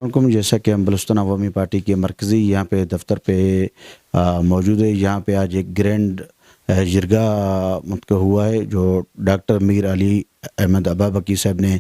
حکم جیسا کہ ہم بلوچستان عوامی پارٹی کے مرکزی یہاں پہ دفتر پہ موجود ہے. یہاں پہ آج ایک گرینڈ جرگہ منعقد ہوا ہے جو ڈاکٹر میر علی احمد ابابکی صاحب نے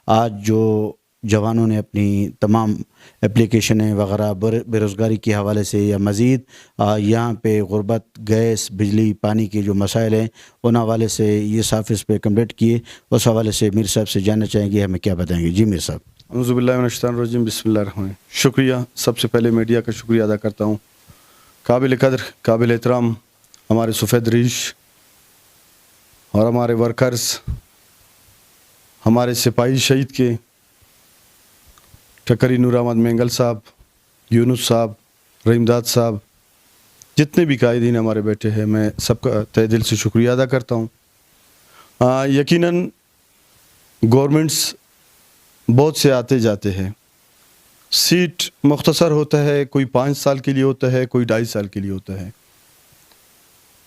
آج جو جوانوں نے اپنی تمام اپلیکیشنیں وغیرہ بے روزگاری کے حوالے سے یا مزید یہاں پہ غربت، گیس، بجلی، پانی کے جو مسائل ہیں ان حوالے سے یہ آفس پہ کمپلیٹ کیے. اس حوالے سے میر صاحب سے جاننا چاہیں گے ہمیں کیا بتائیں گے. جی میر صاحب. اعوذ باللہ من الشیطان الرجیم، بسم اللہ الرحمن الرحیم. شکریہ. سب سے پہلے میڈیا کا شکریہ ادا کرتا ہوں. قابل قدر، قابل احترام ہمارے سفید ریش اور ہمارے ورکرز، ہمارے سپاہی شہید کے ٹکری نور احمد مینگل صاحب، یونس صاحب، رحیم داد صاحب، جتنے بھی قائدین ہمارے بیٹھے ہیں، میں سب کا تہ دل سے شکریہ ادا کرتا ہوں. یقیناً گورنمنٹس بہت سے آتے جاتے ہیں، سیٹ مختصر ہوتا ہے، کوئی 5 سال کے لیے ہوتا ہے، کوئی 2.5 سال کے لیے ہوتا ہے.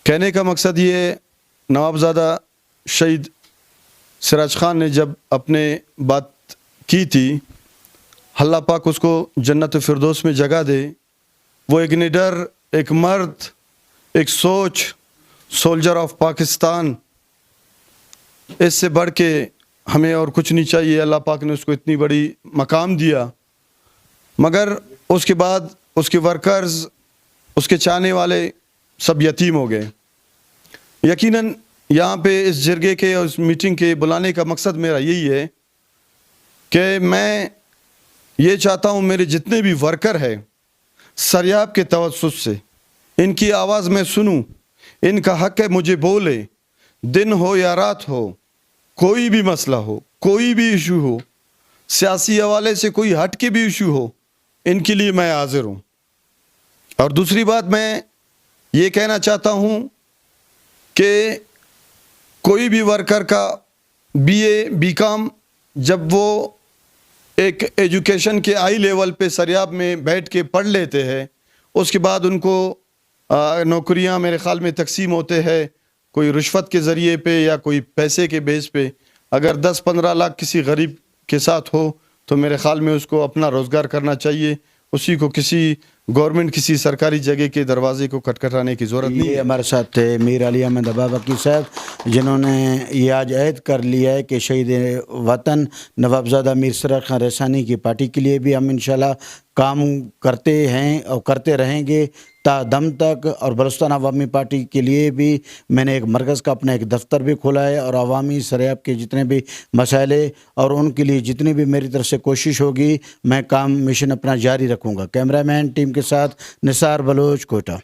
کہنے کا مقصد یہ، نوابزادہ شہید سراج خان نے جب اپنے بات کی تھی، اللہ پاک اس کو جنت فردوس میں جگہ دے. وہ ایک نیڈر، ایک مرد، ایک سوچ، سولجر آف پاکستان، اس سے بڑھ کے ہمیں اور کچھ نہیں چاہیے. اللہ پاک نے اس کو اتنی بڑی مقام دیا، مگر اس کے بعد اس کے ورکرز، اس کے چاہنے والے سب یتیم ہو گئے. یقیناً یہاں پہ اس جرگے کے اور اس میٹنگ کے بلانے کا مقصد میرا یہی ہے کہ میں یہ چاہتا ہوں میرے جتنے بھی ورکر ہیں سریاب کے توسط سے ان کی آواز میں سنوں. ان کا حق ہے مجھے بولے، دن ہو یا رات ہو، کوئی بھی مسئلہ ہو، کوئی بھی ایشو ہو، سیاسی حوالے سے کوئی ہٹ کے بھی ایشو ہو، ان کے لیے میں حاضر ہوں. اور دوسری بات میں یہ کہنا چاہتا ہوں کہ کوئی بھی ورکر کا BA BCom جب وہ ایک ایجوکیشن کے ہائی لیول پہ سریاب میں بیٹھ کے پڑھ لیتے ہیں، اس کے بعد ان کو نوکریاں میرے خیال میں تقسیم ہوتے ہیں کوئی رشوت کے ذریعے پہ یا کوئی پیسے کے بیس پہ. اگر 10-15 لاکھ کسی غریب کے ساتھ ہو تو میرے خیال میں اس کو اپنا روزگار کرنا چاہیے. اسی کو کسی گورنمنٹ کسی سرکاری جگہ کے دروازے کو کھٹکھٹانے کی ضرورت نہیں ہے. ہمارے ساتھ میر علی احمد ابابکی صاحب جنہوں نے یہ آج عہد کر لیا ہے کہ شہید وطن نوابزادہ میر سراج خان رحسانی کی پارٹی کے لیے بھی ہم انشاءاللہ کام کرتے ہیں اور کرتے رہیں گے تا دم تک. اور بلوچستان عوامی پارٹی کے لیے بھی میں نے ایک مرکز کا اپنا ایک دفتر بھی کھولا ہے اور عوامی سریاب کے جتنے بھی مسائل اور ان کے لیے جتنی بھی میری طرف سے کوشش ہوگی میں کام مشن اپنا جاری رکھوں گا. کیمرہ مین ٹیم کے ساتھ نثار بلوچ، کوئٹہ.